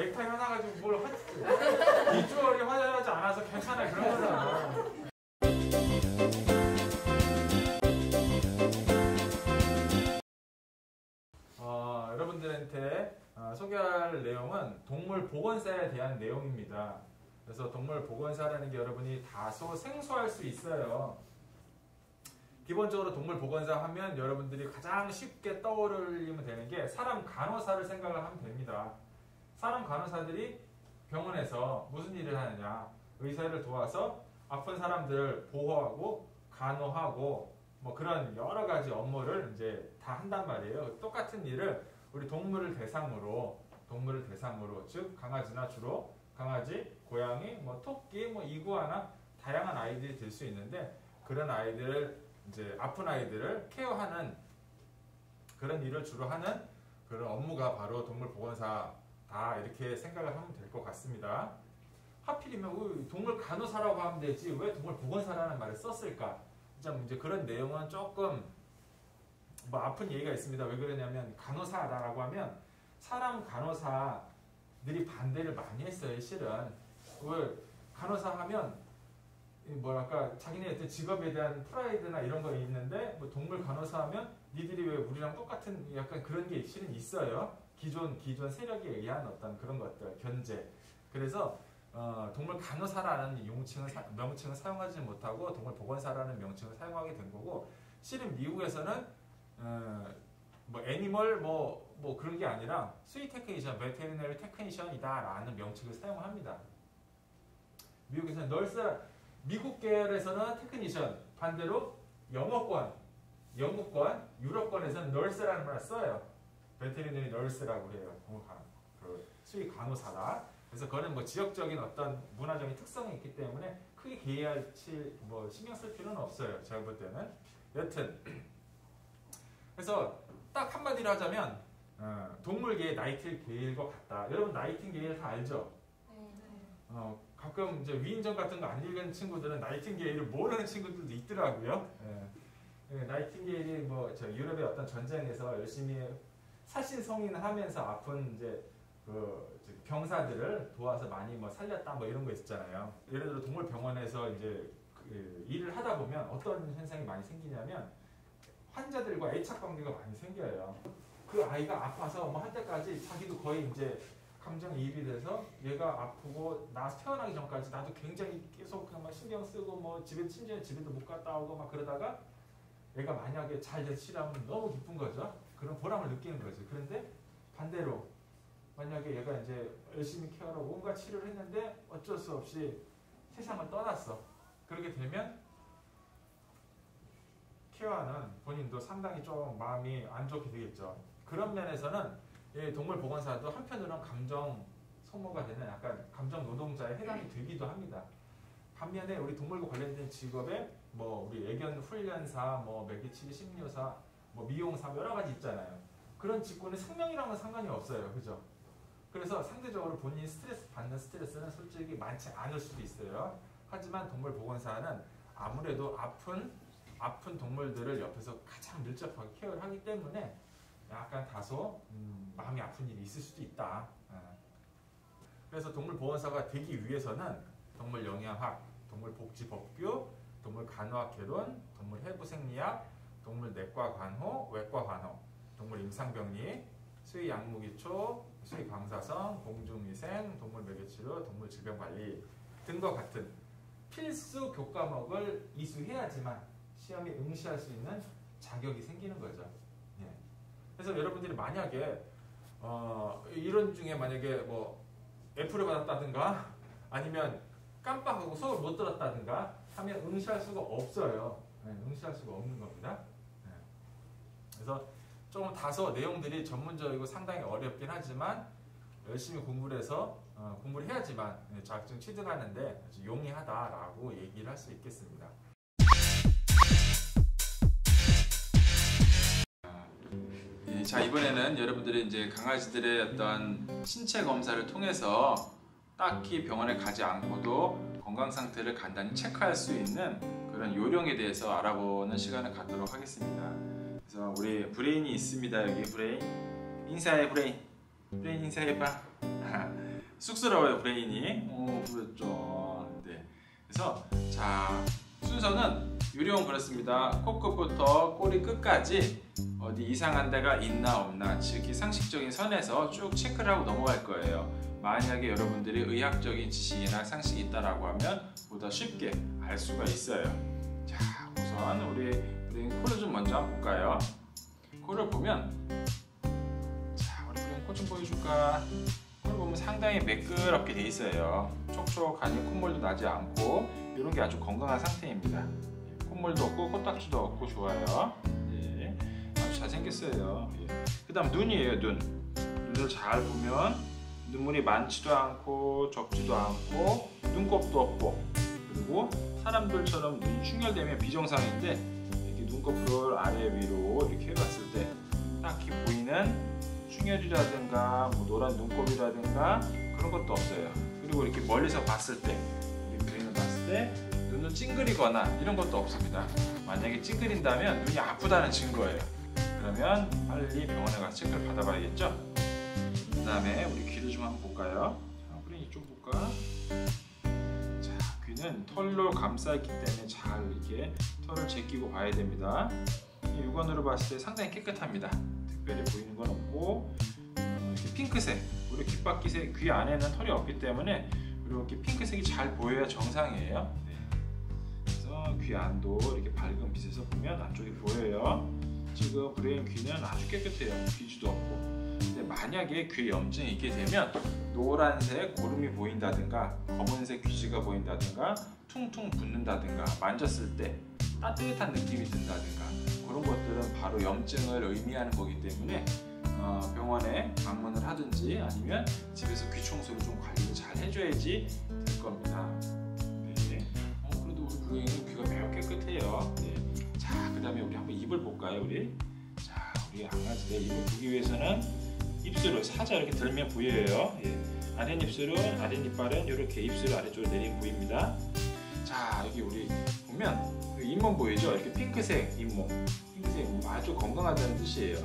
넥타이 하나 가지고 뭘 비주얼이 화려하지 않아서 괜찮아 그런 거잖아. 여러분들한테 소개할 내용은 동물 보건사에 대한 내용입니다. 그래서 동물 보건사라는 게 여러분이 다소 생소할 수 있어요. 기본적으로 동물 보건사 하면 여러분들이 가장 쉽게 떠올리면 되는 게 사람 간호사를 생각을 하면 됩니다. 사람 간호사들이 병원에서 무슨 일을 하느냐, 의사를 도와서 아픈 사람들을 보호하고 간호하고 뭐 그런 여러 가지 업무를 이제 다 한단 말이에요. 똑같은 일을 우리 동물을 대상으로 즉 강아지나 주로 강아지, 고양이, 뭐 토끼, 뭐 이구아나 다양한 아이들이 될 수 있는데 그런 아이들을 이제 아픈 아이들을 케어하는 그런 일을 주로 하는 그런 업무가 바로 동물 보건사다 이렇게 생각을 하면 될 것 같습니다. 하필이면 동물 간호사라고 하면 되지 왜 동물 보건사라는 말을 썼을까? 이제 그런 내용은 조금 뭐 아픈 얘기가 있습니다. 왜 그러냐면 간호사라고 하면 사람 간호사들이 반대를 많이 했어요. 실은 왜 간호사 하면 뭐랄까 자기네 어떤 직업에 대한 프라이드나 이런 거 있는데 뭐 동물 간호사 하면 니들이 왜 우리랑 똑같은 약간 그런 게 실은 있어요. 기존 세력에 의한 어떤 그런 것들 견제. 그래서 동물 간호사라는 명칭을 사용하지 못하고 동물 보건사라는 명칭을 사용하게 된 거고 실은 미국에서는 뭐 애니멀 뭐 그런 게 아니라 수의 테크니션, 베테리너리 테크니션이다 라는 명칭을 사용합니다. 미국에서는 미국 계열에서는 테크니션, 반대로 영어권, 유럽권에서는 널스라는 말을 써요. 베테리너리 널스라고 해요. 수의 간호사다. 그래서 그거는 뭐 지역적인 어떤 문화적인 특성이 있기 때문에 크게 개의치 신경 쓸 필요는 없어요. 제가 볼 때는. 여튼 그래서 딱 한마디로 하자면 동물계의 나이팅게일과 같다. 여러분 나이팅게일 다 알죠? 네. 가끔 이제 위인전 같은 거 안 읽은 친구들은 나이팅게일을 모르는 친구들도 있더라고요. 나이팅게일이 저 유럽의 어떤 전쟁에서 열심히 사신성인하면서 아픈 이제 병사들을 도와서 많이 살렸다 이런 거 있었잖아요. 예를 들어 동물병원에서 이제 일을 하다 보면 어떤 현상이 많이 생기냐면 환자들과 애착 관계가 많이 생겨요. 그 아이가 아파서 할 때까지 자기도 거의 이제 감정이입이 돼서 얘가 아프고 나 태어나기 전까지 나도 굉장히 계속 막 신경 쓰고 심지어 집에도 못 갔다 오고 그러다가 얘가 만약에 잘 치료하면 너무 기쁜 거죠. 그런 보람을 느끼는 거죠. 그런데 반대로 만약에 얘가 이제 열심히 케어하고 온갖 치료를 했는데 어쩔 수 없이 세상을 떠났어. 그렇게 되면 케어하는 본인도 상당히 좀 마음이 안 좋게 되겠죠. 그런 면에서는 동물 보건사도 한편으로는 감정 소모가 되는 약간 감정 노동자에 해당이 되기도 합니다. 반면에 우리 동물과 관련된 직업에 우리 애견 훈련사, 매개치기 심리사, 미용사 여러 가지 있잖아요. 그런 직군에 생명이랑은 상관이 없어요. 그죠? 그래서 상대적으로 본인이 받는 스트레스는 솔직히 많지 않을 수도 있어요. 하지만 동물 보건사는 아무래도 아픈 동물들을 옆에서 가장 밀접하게 케어를 하기 때문에 약간 다소 마음이 아픈 일이 있을 수도 있다. 그래서 동물 보건사가 되기 위해서는 동물 영양학, 동물 복지법규, 동물 간호학 개론, 동물 해부 생리학, 동물 내과 간호, 외과 간호, 동물 임상병리, 수의 약무기초, 수의 방사선, 공중위생, 동물 매개치료, 동물 질병관리 등과 같은 필수 교과목을 이수해야지만 시험에 응시할 수 있는 자격이 생기는 거죠. 그래서 여러분들이 만약에 이런 중에 만약에 F를 받았다든가 아니면 깜빡하고 수업을 못 들었다든가 하면 응시할 수가 없어요. 응시할 수가 없는 겁니다. 그래서 좀 다소 내용들이 전문적이고 상당히 어렵긴 하지만 열심히 공부를 해서 공부를 해야지만 자격증 취득하는데 아주 용이하다라고 얘기를 할 수 있겠습니다. 자, 이번에는 여러분들이 이제 강아지들의 어떤 신체 검사를 통해서 딱히 병원에 가지 않고도 건강 상태를 간단히 체크할 수 있는 그런 요령에 대해서 알아보는 시간을 갖도록 하겠습니다. 그래서 우리 브레인이 있습니다. 여기 브레인 인사해. 브레인 인사해봐. 쑥스러워요 브레인이. 그렇죠. 네. 그래서 자 순서는 유령 그렇습니다. 코끝부터 꼬리 끝까지 어디 이상한 데가 있나 없나, 즉 이 상식적인 선에서 쭉 체크를 하고 넘어갈 거예요. 만약에 여러분들이 의학적인 지식이나 상식이 있다라고 하면 보다 쉽게 알 수가 있어요. 자 우선 우리 코를 좀 먼저 한번 볼까요? 코를 보면, 자 우리 코 좀 보여줄까? 코를 보면 상당히 매끄럽게 돼 있어요. 촉촉하니 콧물도 나지 않고 이런 게 아주 건강한 상태입니다. 콧물도 없고 코딱지도 없고 좋아요. 예, 아주 잘생겼어요. 예. 그 다음 눈이에요. 눈을 잘 보면 눈물이 많지도 않고 적지도 않고 눈곱도 없고, 그리고 사람들처럼 눈이 충혈되면 비정상인데 이렇게 눈꺼풀을 아래 위로 이렇게 해봤을 때 딱히 보이는 충혈이라든가 뭐 노란 눈곱이라든가 그런 것도 없어요. 그리고 이렇게 멀리서 봤을 때, 우리 브레인을 봤을 때 눈을 찡그리거나 이런 것도 없습니다. 만약에 찡그린다면 눈이 아프다는 증거예요. 그러면 빨리 병원에 가서 체크를 받아봐야겠죠. 그 다음에 우리 귀를 좀 한번 볼까요? 자, 브레인 이쪽 볼까? 자, 귀는 털로 감싸있기 때문에 잘 이렇게 털을 제끼고 봐야 됩니다. 육안으로 봤을 때 상당히 깨끗합니다. 특별히 보이는 건 없고, 이렇게 핑크색, 우리 귓바퀴색, 귀 안에는 털이 없기 때문에 이렇게 핑크색이 잘 보여야 정상이에요. 네. 그래서 귀 안도 이렇게 밝은 빛에서 보면 안쪽이 보여요. 지금 브레인 귀는 아주 깨끗해요. 귀지도 없고. 근데 만약에 귀에 염증이 있게 되면 노란색 고름이 보인다든가 검은색 귀지가 보인다든가 퉁퉁 붓는다든가 만졌을 때 따뜻한 느낌이 든다든가 그런 것들은 바로 염증을 의미하는 거기 때문에 병원에 방문을 하든지 아니면 집에서 귀 청소를 좀 관리를 잘 해줘야지 될 겁니다. 네. 그래도 우리 브레인은 귀가 매우 깨끗해요. 네. 자, 그 다음에 우리 한번 입을 볼까요? 자, 우리 강아지의 입을 보기 위해서는 입술을 살짝 이렇게 들면 보여요. 예. 아랫입술은, 아랫이빨은 이렇게 입술 아래쪽으로 내리면 보입니다. 자, 여기 우리 보면 잇몸 보이죠? 이렇게 핑크색 잇몸. 핑크색 잇몸 아주 건강하다는 뜻이에요.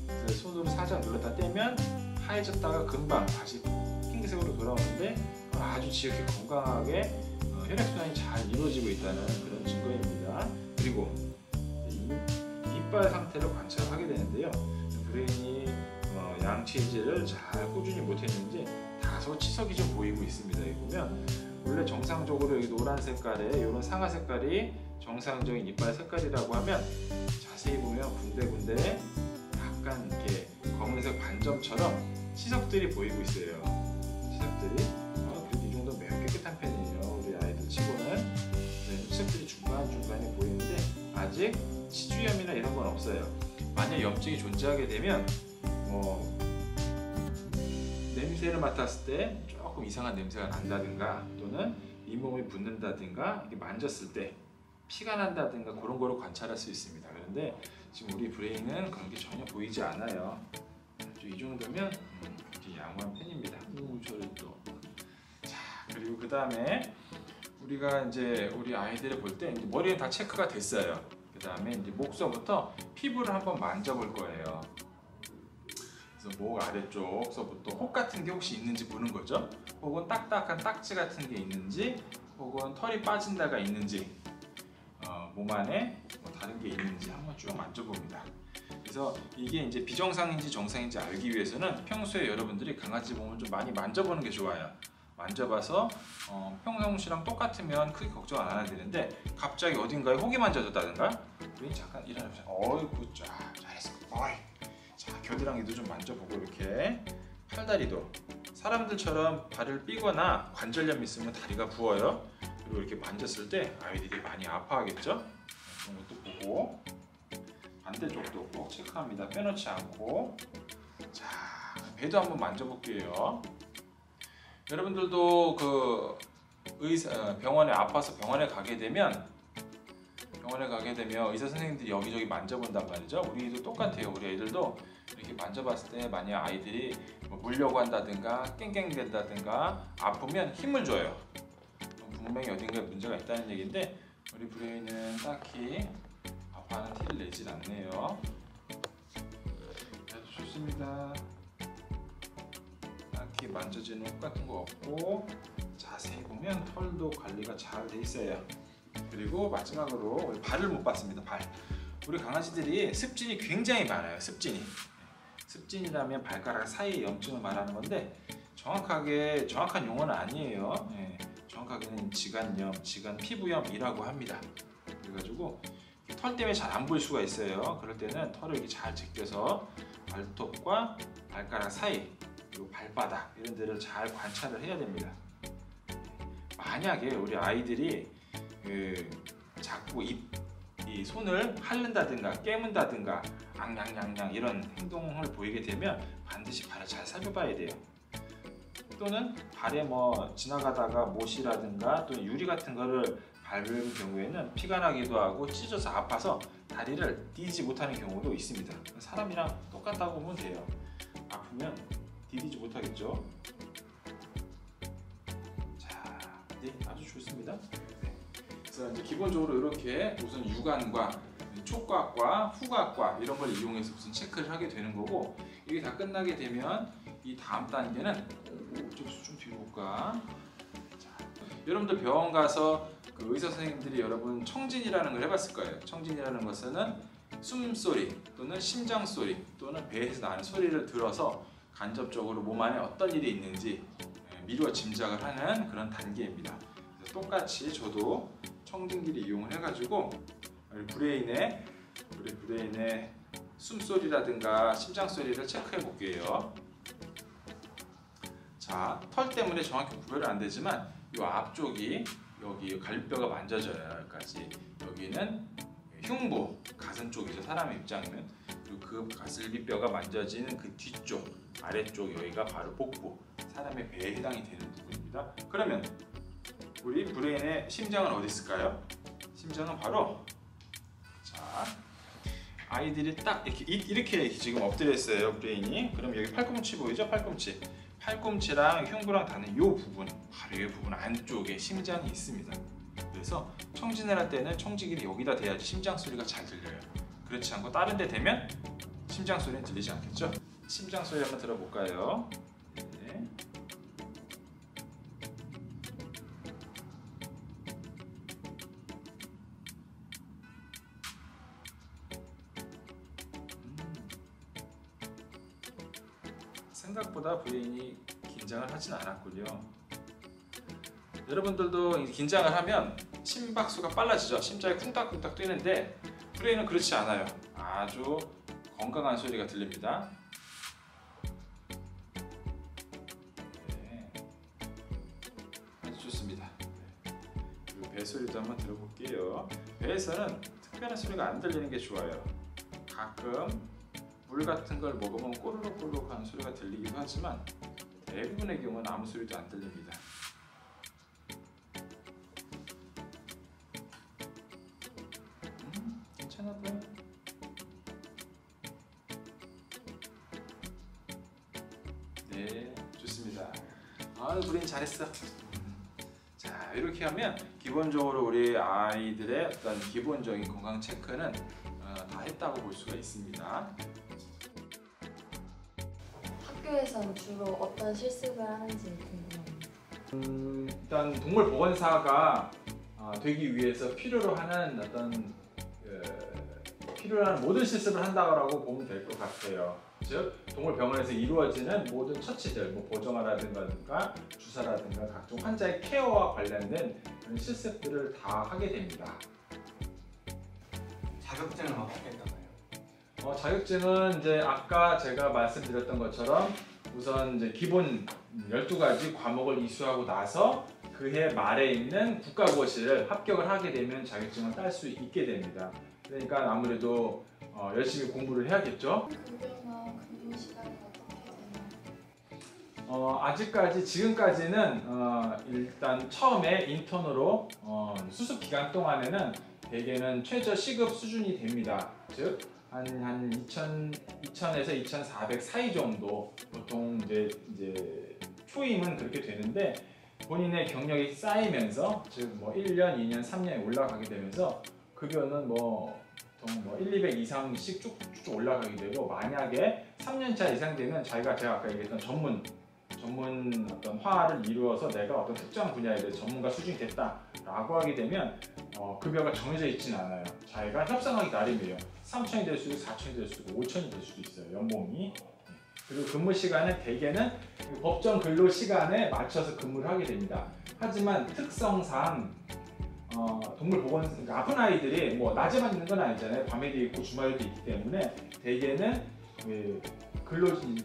그래서 손으로 살짝 눌렀다 떼면 하얘졌다가 금방 다시 핑크색으로 돌아오는데 아주 지극히 건강하게 혈액순환이 잘 이루어지고 있다는 그런 증거입니다. 그리고 이빨 상태를 관찰하게 되는데요. 브레인이 양치질을 잘 꾸준히 못했는지 다소 치석이 좀 보이고 있습니다. 여기 보면 원래 정상적으로 여기 노란 색깔에 이런 상아 색깔이 정상적인 이빨 색깔이라고 하면 자세히 보면 군데군데 약간 이렇게 검은색 반점처럼 치석들이 보이고 있어요. 치석들이 그래도 이 정도 매우 깨끗한 편이에요. 우리 아이들 치고는. 치석들이 중간중간에 보이는데 아직 치주염이나 이런 건 없어요. 만약 염증이 존재하게 되면 냄새를 맡았을 때 조금 이상한 냄새가 난다든가 또는 잇몸이 붓는다든가 이렇게 만졌을 때 피가 난다든가 그런 거로 관찰할 수 있습니다. 그런데 지금 우리 브레인은 그런 게 전혀 보이지 않아요. 이 정도면 굉장히 양호한 편입니다. 저를 또. 자, 그리고 그 다음에 우리가 이제 우리 아이들을 볼 때 머리는 다 체크가 됐어요. 그 다음에 이제 목서부터 피부를 한번 만져볼 거예요. 그래서 목 아래쪽서부터 혹 같은 게 혹시 있는지 보는 거죠. 혹은 딱딱한 딱지 같은 게 있는지, 혹은 털이 빠진 데가 있는지, 몸 안에 뭐 다른 게 있는지 한번 쭉 만져봅니다. 그래서 이게 이제 비정상인지 정상인지 알기 위해서는 평소에 여러분들이 강아지 몸을 좀 많이 만져보는 게 좋아요. 만져봐서 평상시랑 똑같으면 크게 걱정 안 해야 되는데 갑자기 어딘가에 혹이 만져졌다든가 우리 잠깐 일어나보세요. 어이구 잘했어. 어이. 자, 겨드랑이도 좀 만져보고 이렇게 팔다리도 사람들처럼 발을 삐거나 관절염 있으면 다리가 부어요. 그리고 이렇게 만졌을 때 아이들이 많이 아파하겠죠? 그런 것도 보고 반대쪽도 꼭 체크합니다. 빼놓지 않고. 자, 배도 한번 만져볼게요. 여러분들도 그 병원에 아파서 병원에 가게 되면 의사 선생님들이 여기저기 만져본단 말이죠. 우리도 똑같아요. 우리 애들도 이렇게 만져봤을 때 만약 아이들이 뭐 물려고 한다든가 깽깽댄다든가 아프면 힘을 줘요. 분명히 어딘가에 문제가 있다는 얘기인데 우리 브레인은 딱히 아파하는 티를 내질 않네요. 아주 좋습니다. 딱히 만져지는 흙 같은 거 없고 자세히 보면 털도 관리가 잘 돼 있어요. 그리고 마지막으로 우리 발을 못 봤습니다. 발. 우리 강아지들이 습진이 굉장히 많아요. 습진이라면 발가락 사이의 염증을 말하는 건데 정확한 용어는 아니에요. 예, 정확하게는 지간염, 지간 피부염이라고 합니다. 그래가지고 털 때문에 잘 안 보일 수가 있어요. 그럴 때는 털을 이렇게 잘 제껴서 발톱과 발가락 사이 그리고 발바닥 이런 데를 잘 관찰을 해야 됩니다. 만약에 우리 아이들이 자꾸 이 손을 핥는다든가 깨문다든가 앙냥냥냥 이런 행동을 보이게 되면 반드시 발을 잘 살펴봐야 돼요. 또는 발에 뭐 지나가다가 못이라든가 또 유리 같은 거를 밟은 경우에는 피가 나기도 하고 찢어서 아파서 다리를 디디지 못하는 경우도 있습니다. 사람이랑 똑같다고 보면 돼요. 아프면 디디지 못하겠죠. 자, 네, 아주 좋습니다. 그래서 이제 기본적으로 이렇게 우선 유관과 촉각과 후각과 이런 걸 이용해서 우선 체크를 하게 되는 거고, 이게 다 끝나게 되면 이 다음 단계는 좀 뒤로 볼까? 자, 여러분들 병원 가서 그 의사 선생님들이 여러분 청진이라는 걸 해봤을 거예요. 청진이라는 것은 숨소리 또는 심장 소리 또는 배에서 나는 소리를 들어서 간접적으로 몸 안에 어떤 일이 있는지 미루어 짐작을 하는 그런 단계입니다. 그래서 똑같이 저도 청진기를 이용을 해가지고 우리 브레인의 숨소리라든가 심장 소리를 체크해 볼게요. 자, 털 때문에 정확히 구별은 안 되지만 이 앞쪽이 여기 갈비뼈가 만져져요. 여기까지. 여기는 흉부, 가슴 쪽이죠. 사람의 입장이면. 그리고 그 갈비뼈가 만져지는 그 뒤쪽, 아래쪽 여기가 바로 복부, 사람의 배에 해당이 되는 부분입니다. 그러면 우리 브레인의 심장은 어디 있을까요? 심장은 바로, 자, 아이들이 딱 이렇게 지금 엎드려 있어요. 브레인이. 그럼 여기 팔꿈치 보이죠? 팔꿈치랑 흉부랑 닿는 이 부분, 바로 이 부분 안쪽에 심장이 있습니다. 그래서 청진을 할 때는 청진기를 여기다 대야지 심장 소리가 잘 들려요. 그렇지 않고 다른 데 대면 심장 소리는 들리지 않겠죠? 심장 소리 한번 들어볼까요? 네. 생각보다 브레인이 긴장을 하진 않았군요. 여러분들도 긴장을 하면 심박수가 빨라지죠. 심장이 쿵딱쿵딱 뛰는데 브레인은 그렇지 않아요. 아주 건강한 소리가 들립니다. 네. 아주 좋습니다. 그리고 배 소리도 한번 들어볼게요. 배에서는 특별한 소리가 안 들리는 게 좋아요. 가끔 물 같은 걸 먹으면 꼬르륵꼬르륵 하는 소리가 들리기도 하지만 대부분의 경우는 아무 소리도 안 들립니다. 괜찮아 보여. 네, 좋습니다. 브레인 잘했어. 자, 이렇게 하면 기본적으로 우리 아이들의 어떤 기본적인 건강 체크는 다 했다고 볼 수가 있습니다. 학교에서는 주로 어떤 실습을 하는지 궁금합니다. 일단 동물보건사가 되기 위해서 필요로 하는 모든 실습을 한다고 보면 될 것 같아요. 즉, 동물병원에서 이루어지는 모든 처치들, 뭐 보정화라든가 주사라든가 각종 환자의 케어와 관련된 그런 실습들을 다 하게 됩니다. 자격증은 어떻게 따나요? 자격증은 이제 아까 제가 말씀드렸던 것처럼 우선 이제 기본 12가지 과목을 이수하고 나서 그해 말에 있는 국가고시를 합격을 하게 되면 자격증을 딸 수 있게 됩니다. 그러니까 아무래도 열심히 공부를 해야겠죠. 급여나 근무 시간이 어떻게 되나요? 지금까지는 일단 처음에 인턴으로 수습 기간 동안에는 대개는 최저 시급 수준이 됩니다. 즉 한 2,000에서 2,400 사이 정도 보통 이제 초임은 그렇게 되는데 본인의 경력이 쌓이면서 즉 뭐 1년, 2년, 3년에 올라가게 되면서 급여는 보통 1, 200 이상씩 쭉쭉 올라가게 되고 만약에 3년차 이상 되면 제가 아까 얘기했던 전문 전문 어떤 화를 이루어서 내가 어떤 특정 분야에 대해 전문가 수준이 됐다라고 하게 되면 급여가 정해져 있지는 않아요. 자기가 협상하기 나름이에요. 3천이 될 수도 있고 4천이 될 수도 있고 5천이 될 수도 있어요. 연봉이. 그리고 근무 시간은 대개는 법정 근로 시간에 맞춰서 근무를 하게 됩니다. 하지만 특성상 동물 보건, 그러니까 아픈 아이들이 뭐 낮에만 있는 건 아니잖아요. 밤에도 있고 주말에도 있기 때문에 대개는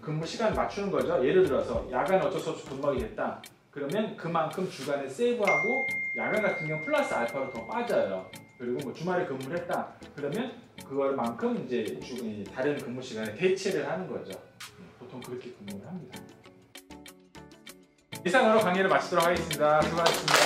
근무 시간 맞추는 거죠. 예를 들어서 야간 어쩔 수 없이 근무하게 됐다. 그러면 그만큼 주간에 세이브하고 야간 같은 경우 플러스 알파로 더 빠져요. 그리고 뭐 주말에 근무를 했다. 그러면 그걸만큼 이제 다른 근무 시간에 대체를 하는 거죠. 보통 그렇게 근무를 합니다. 이상으로 강의를 마치도록 하겠습니다. 수고하셨습니다.